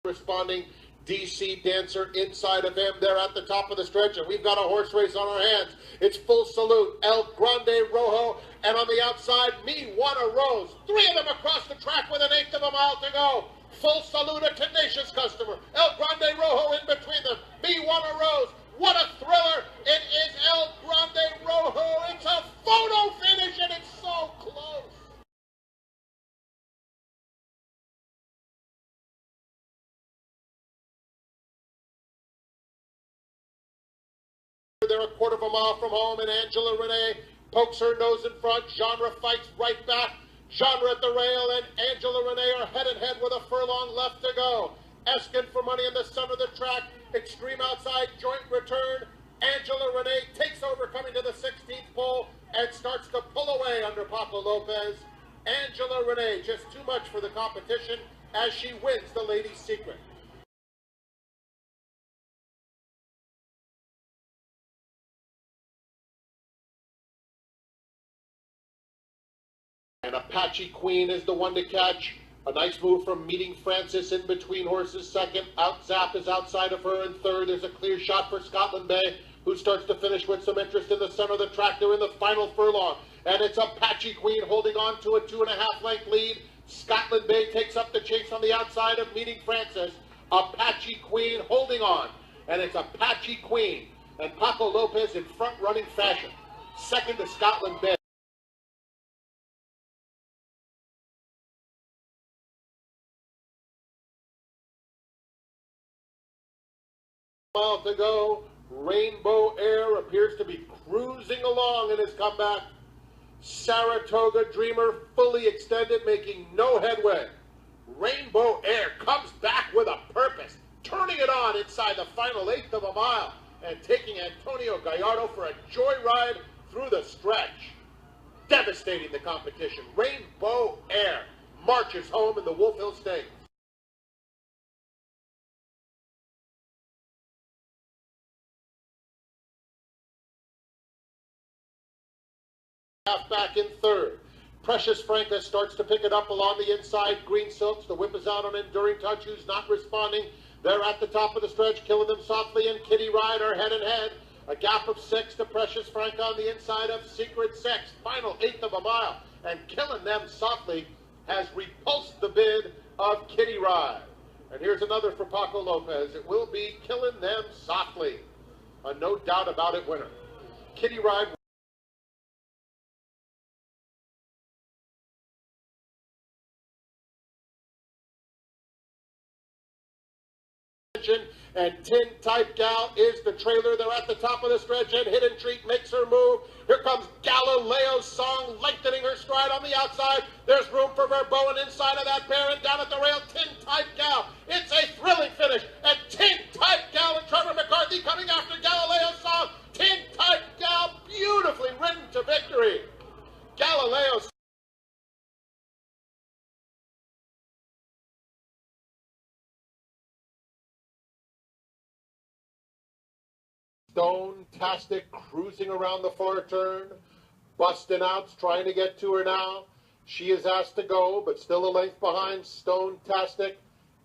responding DC Dancer inside of him. They're at the top of the stretch, and we've got a horse race on our hands. It's Full Salute, El Grande Rojo, and on the outside, Me Wanna Rose. Three of them across the track with an eighth of a mile to go. Full Salute, a tenacious customer. El Grande Rojo in between them. Me Wanna Rose. What a thriller! It is El Grande Rojo. It's a photo finish, and it's so close. They're a quarter of a mile from home, and Angela Renee pokes her nose in front. Genre fights right back. Genre at the rail, and Angela Renee are head and head with a furlong left to go. Eskin for money in the center of the track. Extreme outside, joint return. Angela Renee takes over coming to the 16th pole and starts to pull away under Paco Lopez. Angela Renee just too much for the competition as she wins the Ladies' Secret. And Apache Queen is the one to catch. A nice move from Meeting Francis in between horses. Second, Zap is outside of her. And third, there's a clear shot for Scotland Bay, who starts to finish with some interest in the center of the track. They're in the final furlong. And it's Apache Queen holding on to a 2.5 length lead. Scotland Bay takes up the chase on the outside of Meeting Francis. Apache Queen holding on. And it's Apache Queen and Paco Lopez in front running fashion. Second to Scotland Bay. Mile to go. Rainbow Air appears to be cruising along in his comeback. Saratoga Dreamer fully extended, making no headway. Rainbow Air comes back with a purpose, turning it on inside the final eighth of a mile and taking Antonio Gallardo for a joyride through the stretch. Devastating the competition. Rainbow Air marches home in the Wolf Hill Stakes. Half back in third. Precious Franca starts to pick it up along the inside. Green Silks, the whip is out on Enduring Touch, who's not responding. They're at the top of the stretch, Killing Them Softly and Kitty Ride are head and head. A gap of 6 to Precious Franca on the inside of Secret Sex. Final eighth of a mile. And Killing Them Softly has repulsed the bid of Kitty Ride. And here's another for Paco Lopez. It will be Killing Them Softly. A no doubt about it winner. Kitty Ride. And Tin Type Gal is the trailer. They're at the top of the stretch, and Hidden Treat makes her move. Here comes Galileo's Song, lengthening her stride on the outside. There's room for Verboen inside of that pair, and down at the rail, Tin Type Gal. It's a thrilling finish, and Tin Type Gal and Trevor McCarthy coming after Galileo's Song. Tin Type Gal beautifully ridden to victory. Galileo's Stone-tastic cruising around the far turn. Bustin' Out's trying to get to her now. She is asked to go, but still a length behind Stone-tastic.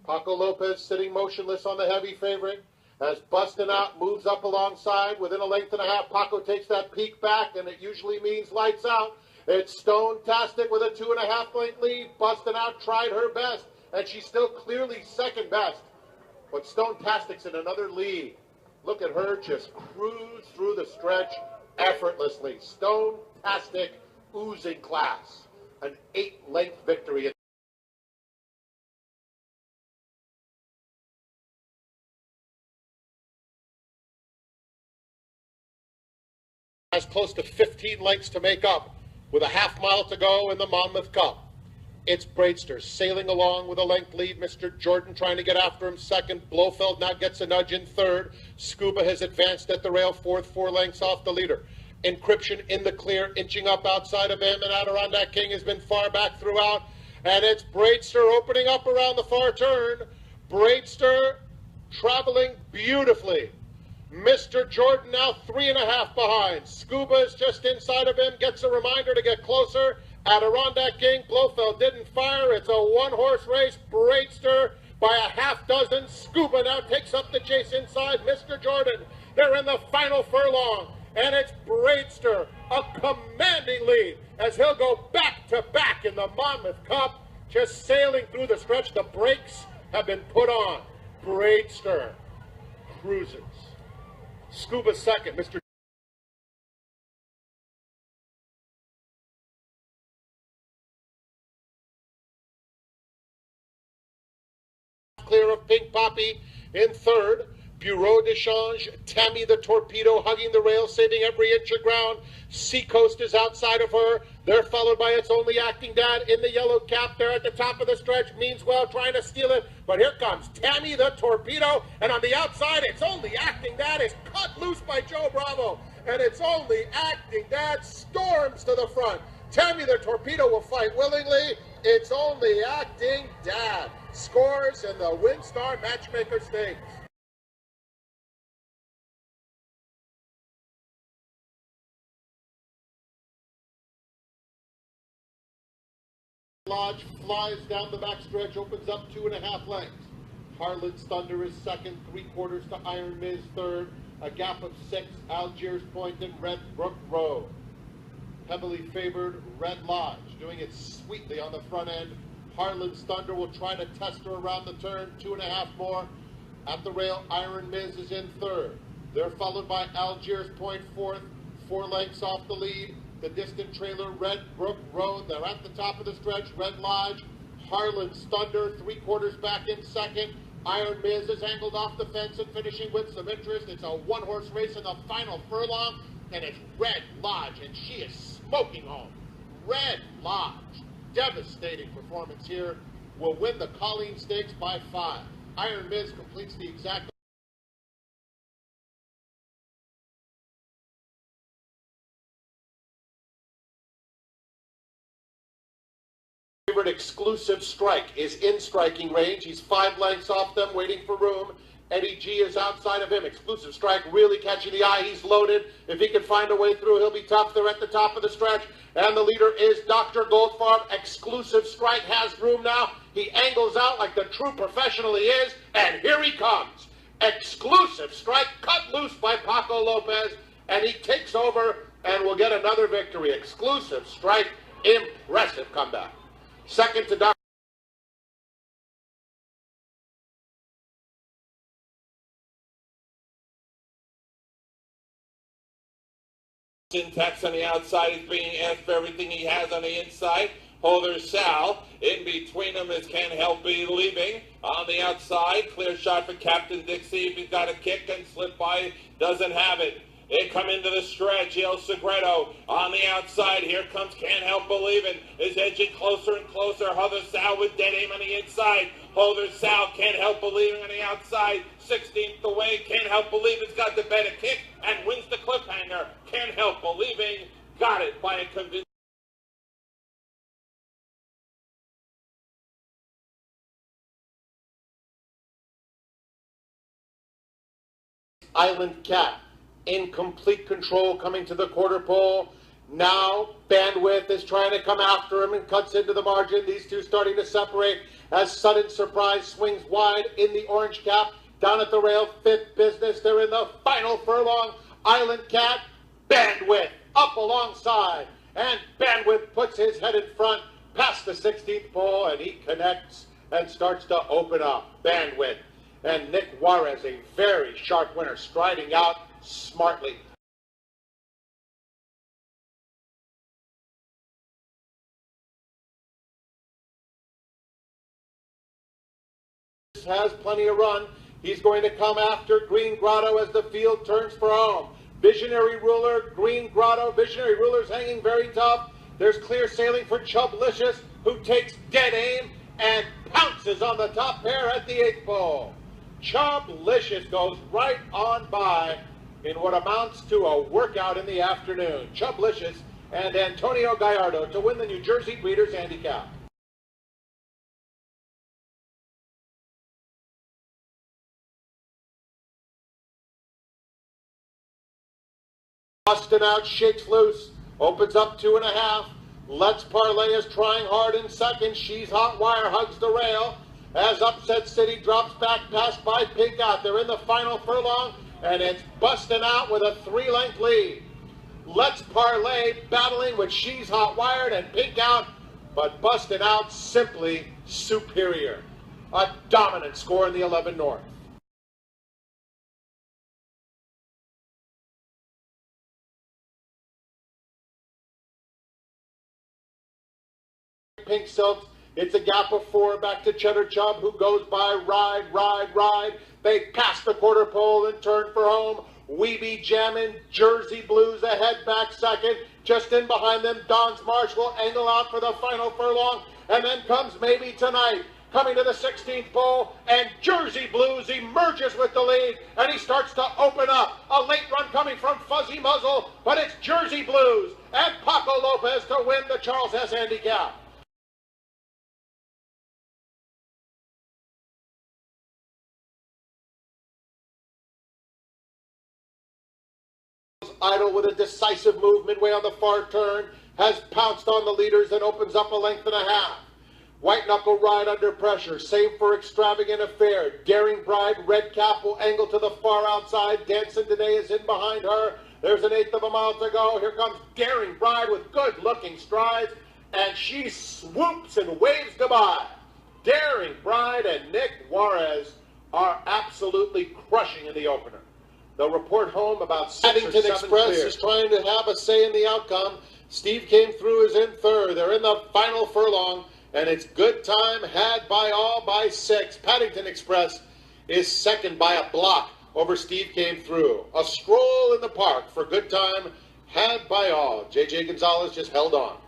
Paco Lopez sitting motionless on the heavy favorite. As Bustin' Out moves up alongside, within a length and a half, Paco takes that peek back, and it usually means lights out. It's Stone-tastic with a 2.5 length lead. Bustin' Out tried her best, and she's still clearly second best. But Stone-tastic's in another lead. Look at her just cruise through the stretch effortlessly. Stone-tastic, oozing class. An 8-length victory. Has close to 15 lengths to make up with a half mile to go in the Monmouth Cup. It's Braidster sailing along with a length lead. Mr. Jordan trying to get after him second. Blofeld now gets a nudge in third. Scuba has advanced at the rail fourth, 4 lengths off the leader. Encryption in the clear, inching up outside of him, and Adirondack King has been far back throughout. And it's Braidster opening up around the far turn. Braidster traveling beautifully. Mr. Jordan now 3.5 behind. Scuba is just inside of him, gets a reminder to get closer. Adirondack King, Blofeld didn't fire. It's a one-horse race. Braidster by a half dozen. Scuba now takes up the chase inside Mr. Jordan. They're in the final furlong, and it's Braidster, a commanding lead, as he'll go back-to-back in the Monmouth Cup, just sailing through the stretch. The brakes have been put on. Braidster cruises. Scuba second, Mr. Clear of Pink Poppy in third. Bureau de Change, Tammy the Torpedo hugging the rail, saving every inch of ground. Seacoast is outside of her. They're followed by Its Only Acting Dad in the yellow cap. They're at the top of the stretch. Means Well trying to steal it. But here comes Tammy the Torpedo. And on the outside, Its Only Acting Dad is cut loose by Joe Bravo. And Its Only Acting Dad storms to the front. Tammy the Torpedo will fight willingly. Its Only Acting Dad scores in the WinStar Matchmaker Stakes. Lodge flies down the backstretch, opens up 2.5 lengths. Harlan's Thunder is second, 3/4 to Iron Miz third, a gap of 6, Algiers Point and Red Brook Road. Heavily favored Red Lodge, doing it sweetly on the front end. Harlan's Thunder will try to test her around the turn, 2.5 more. At the rail, Iron Miz is in third. They're followed by Algiers Point fourth, 4 lengths off the lead. The distant trailer, Red Brook Road. They're at the top of the stretch. Red Lodge, Harlan's Thunder, 3/4 back in second. Iron Miz is angled off the fence and finishing with some interest. It's a 1-horse race in the final furlong, and it's Red Lodge, and she is smoking home. Red Lodge, devastating performance here, will win the Colleen Stakes by 5. Iron Miz completes the exact favorite Exclusive Strike is in striking range. He's 5 lengths off them, waiting for room. Eddie G is outside of him. Exclusive Strike really catching the eye. He's loaded. If he can find a way through, he'll be tough. They're at the top of the stretch. And the leader is Dr. Goldfarb. Exclusive Strike has room now. He angles out like the true professional he is. And here he comes. Exclusive Strike cut loose by Paco Lopez. And he takes over and will get another victory. Exclusive Strike, impressive comeback. Second to Dr. Syntax on the outside is being asked for everything he has on the inside. Holder Sal in between them is Can't Help Believing. On the outside, clear shot for Captain Dixie. If he's got a kick and slip by, doesn't have it. They come into the stretch. El Segredo on the outside. Here comes Can't Help Believing. Is edging closer and closer. Holder Sal with dead aim on the inside. Holder Sal, Can't Help Believing on the outside. 16th away. Can't Help Believing's got the better kick and wins the cliffhanger. Can't Help Believing got it by a convincing. Island Cat in complete control coming to the quarter pole. Now Bandwidth is trying to come after him and cuts into the margin. These two starting to separate as Sudden Surprise swings wide in the orange cap. Down at the rail, fifth business. They're in the final furlong. Island Cat, Bandwidth up alongside. And Bandwidth puts his head in front past the 16th pole, and he connects and starts to open up. Bandwidth. And Nick Juarez, a very sharp winner, striding out smartly. Has plenty of run. He's going to come after Green Grotto as the field turns for home. Visionary Ruler, Green Grotto. Visionary Ruler's hanging very tough. There's clear sailing for Chublicious, who takes dead aim and pounces on the top pair at the 8th pole. Chublicious goes right on by in what amounts to a workout in the afternoon. Chublicious and Antonio Gallardo to win the New Jersey Breeders' Handicap. Busting Out shakes loose, opens up 2.5. Let's Parlay is trying hard in second. She's Hot Wire hugs the rail. as Upset City drops back past by Pink Out. They're in the final furlong, and it's Bustin' Out with a 3-length lead. Let's Parlay battling with She's Hot Wired and Pink Out, but Bustin' Out simply superior. A dominant score in the 11 North. Pink Silks, it's a gap of 4 back to Cheddar Chubb, who goes by Ride. They pass the quarter pole and turn for home. We Be Jammin', Jersey Blues ahead back second. Just in behind them, Don's Marsh will angle out for the final furlong. And then comes Maybe Tonight, coming to the 16th pole, and Jersey Blues emerges with the lead, and he starts to open up. A late run coming from Fuzzy Muzzle, but it's Jersey Blues and Paco Lopez to win the Charles S. Handicap. Idol with a decisive move midway on the far turn has pounced on the leaders and opens up a length and a half. White Knuckle Ride under pressure, same for Extravagant Affair. Daring Bride, Red Cap will angle to the far outside. Dancing Danae is in behind her. There's an 1/8 of a mile to go. Here comes Daring Bride with good looking strides, and she swoops and waves goodbye. Daring Bride and Nick Juarez are absolutely crushing in the opener. They'll report home about 6 or 7 Express clear. Is trying to have a say in the outcome. Steve Came Through is in third. They're in the final furlong, and it's Good Time Had by All by 6. Paddington Express is second by a block over Steve Came Through. A stroll in the park for Good Time Had by All. J.J. Gonzalez just held on.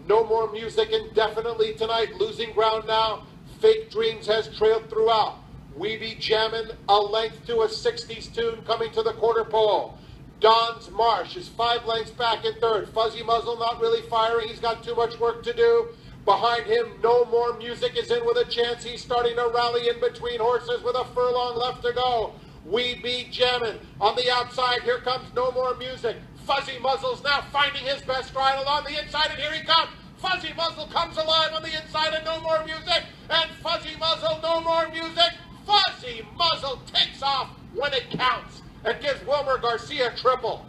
No More Music indefinitely tonight. Losing ground now. Fake Dreams has trailed throughout. We Be Jammin', a length to a 60s tune coming to the quarter pole. Don's Marsh is 5 lengths back in third. Fuzzy Muzzle not really firing. He's got too much work to do. Behind him, No More Music is in with a chance. He's starting to rally in between horses with a furlong left to go. We Be Jammin'. On the outside, here comes No More Music. Fuzzy Muzzle's now finding his best stride along the inside, and here he comes. Fuzzy Muzzle comes alive on the inside of No More Music, and Fuzzy Muzzle, No More Music. Fuzzy Muzzle takes off when it counts and gives Wilmer Garcia triple.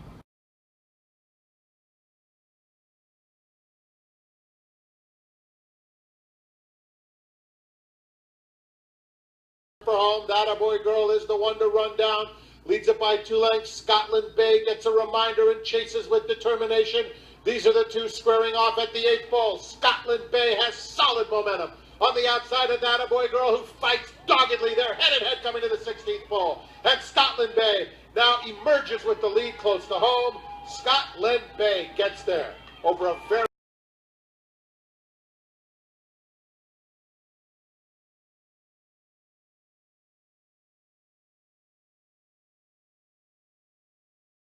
For home, That A Boy Girl is the one to run down. Leads it by 2 lengths. Scotland Bay gets a reminder and chases with determination. These are the two squaring off at the 8th pole. Scotland Bay has solid momentum. On the outside of That A Boy Girl, who fights doggedly. They're head and head coming to the 16th pole. And Scotland Bay now emerges with the lead close to home. Scotland Bay gets there over a very